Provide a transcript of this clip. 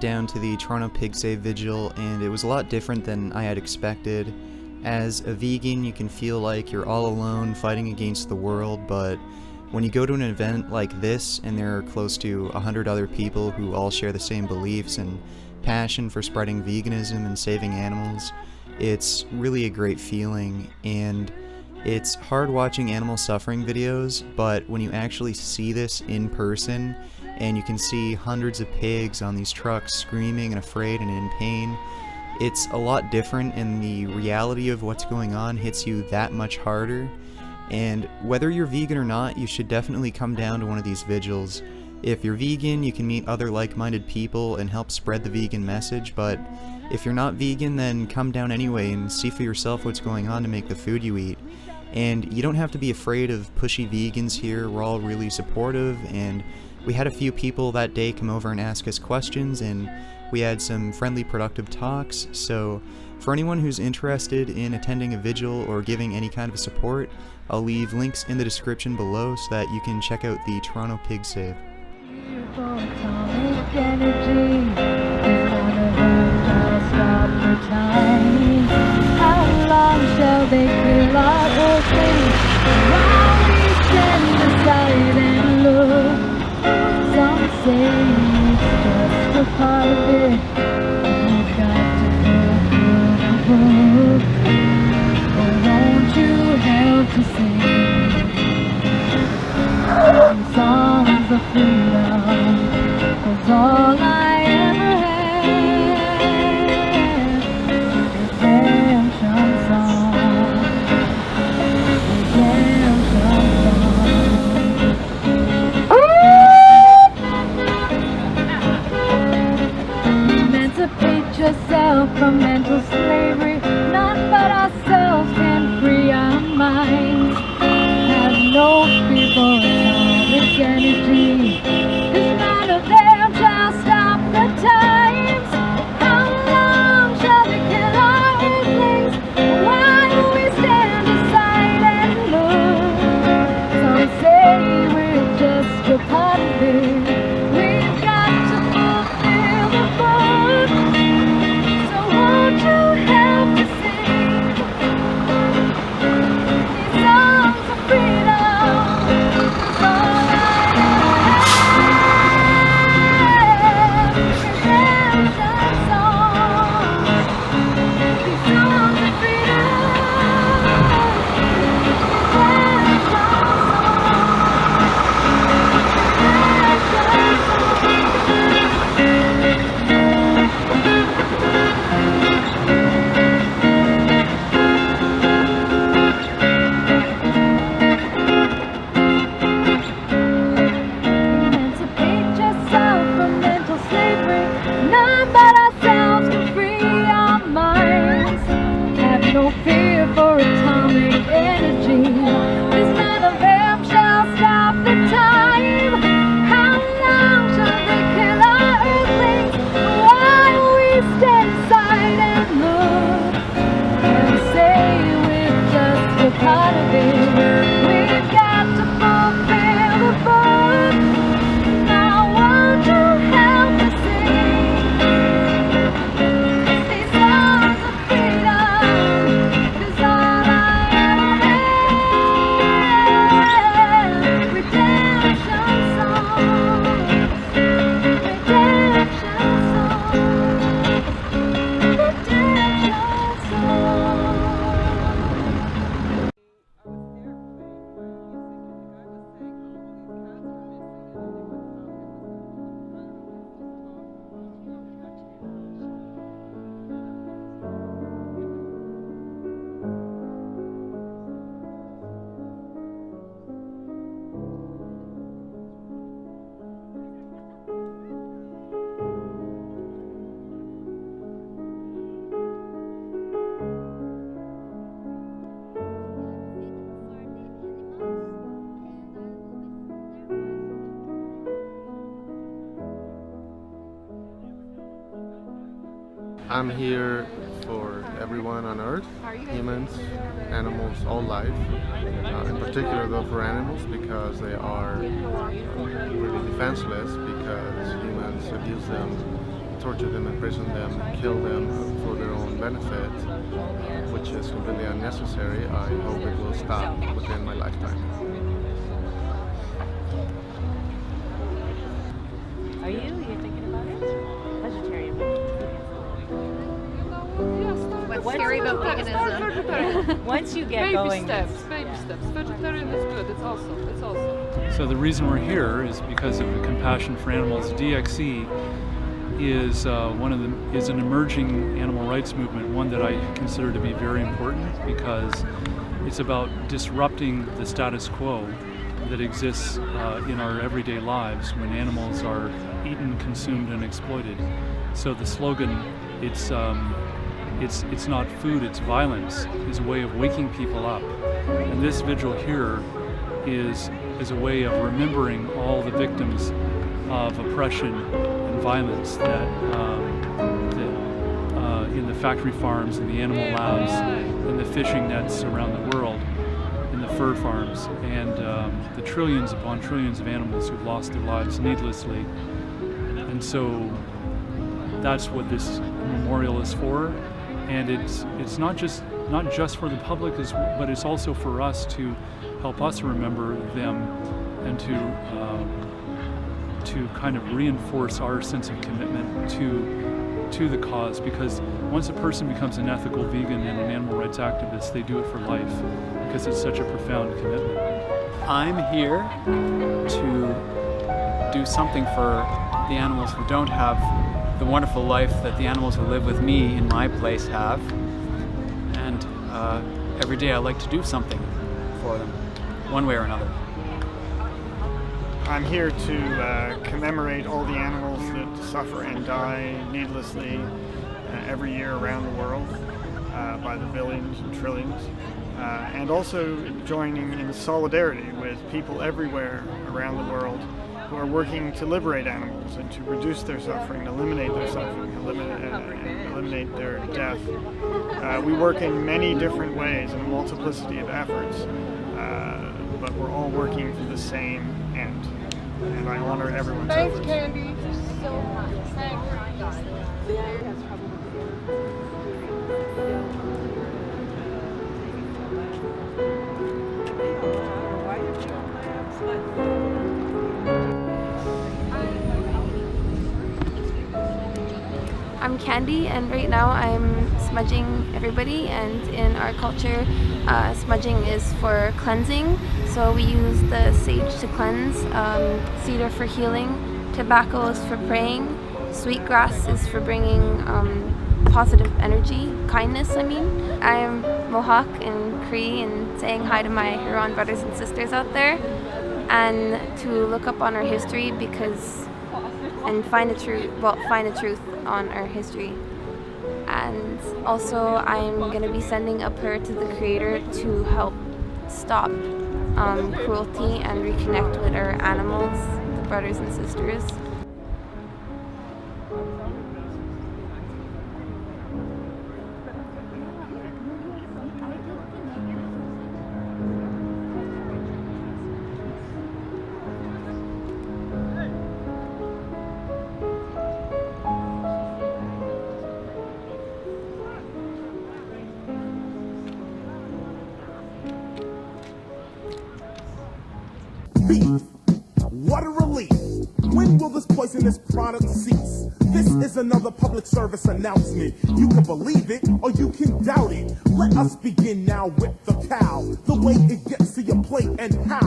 down to the Toronto Pig Save Vigil, and it was a lot different than I had expected. As a vegan, you can feel like you're all alone fighting against the world, but when you go to an event like this and there are close to 100 other people who all share the same beliefs and passion for spreading veganism and saving animals, it's really a great feeling. And it's hard watching animal suffering videos, but when you actually see this in person and you can see hundreds of pigs on these trucks screaming and afraid and in pain, it's a lot different, and the reality of what's going on hits you that much harder. And whether you're vegan or not, you should definitely come down to one of these vigils. If you're vegan, you can meet other like-minded people and help spread the vegan message, but if you're not vegan, then come down anyway and see for yourself what's going on to make the food you eat. And you don't have to be afraid of pushy vegans here. We're all really supportive, and we had a few people that day come over and ask us questions, and we had some friendly, productive talks. So for anyone who's interested in attending a vigil or giving any kind of support, I'll leave links in the description below so that you can check out the Toronto Pig Save. How long shall they kill our earthlings while we stand aside and look? Some say it's just a part of it. You've got to fulfill the book. But won't you help to sing some songs of freedom? 'Cause all I ever yourself from mental slavery. None but ourselves can free our minds. Have no fear for atomic energy, 'cause none of them shall stop the times. How long shall they kill our earthlings while we stand aside and look? Some say we're just a part of it. We've got to fulfill the book. Won't you help to sing these songs of freedom? 'Cause all I have is redemption songs. These songs of freedom, redemption part of it. We've got to fulfill the book. Now won't you help me sing these songs of freedom? 'Cause all I ever had, redemption songs, redemption songs, redemption songs. I'm here for everyone on Earth, humans, animals, all life. In particular though for animals, because they are really defenseless, because humans abuse them torture them, imprison them, kill them for their own benefit, which is completely unnecessary. I hope it will stop within my lifetime. Are you thinking about it? Vegetarian. What's scary about veganism? Once you get baby going, steps. Vegetarian is good. It's awesome. So the reason we're here is because of the Compassion for Animals. DXE is is an emerging animal rights movement, one that I consider to be very important because it's about disrupting the status quo that exists in our everyday lives when animals are eaten, consumed, and exploited. So the slogan, it's not food, it's violence, is a way of waking people up. And this vigil here is a way of remembering all the victims of oppression and violence that in the factory farms, in the animal labs, in the fishing nets around the world, in the fur farms, and the trillions upon trillions of animals who've lost their lives needlessly. And so that's what this memorial is for. And it's not just for the public, but it's also for us to help us remember them and to kind of reinforce our sense of commitment to the cause. Because once a person becomes an ethical vegan and an animal rights activist, they do it for life because it's such a profound commitment. I'm here to do something for the animals who don't have the wonderful life that the animals who live with me in my place have. And every day I like to do something for them, one way or another. I'm here to commemorate all the animals that suffer and die needlessly every year around the world by the billions and trillions. And also joining in solidarity with people everywhere around the world who are working to liberate animals and to reduce their suffering, eliminate their suffering, eliminate their death. We work in many different ways, in a multiplicity of efforts, but we're all working for the same end. And I honor everyone's efforts. Thanks, Candy. I'm Candy, and right now I'm smudging everybody, and in our culture smudging is for cleansing, so we use the sage to cleanse, cedar for healing, tobacco is for praying, sweetgrass is for bringing positive energy, kindness I mean. I'm Mohawk and Cree and saying hi to my Huron brothers and sisters out there, and to look up on our history and find the truth on our history. And also I'm going to be sending a prayer to the Creator to help stop cruelty and reconnect with our animals, the brothers and sisters. Beef. What a relief. When will this poisonous product cease? This is another public service announcement. You can believe it or you can doubt it. Let us begin now with the cow. The way it gets to your plate and how.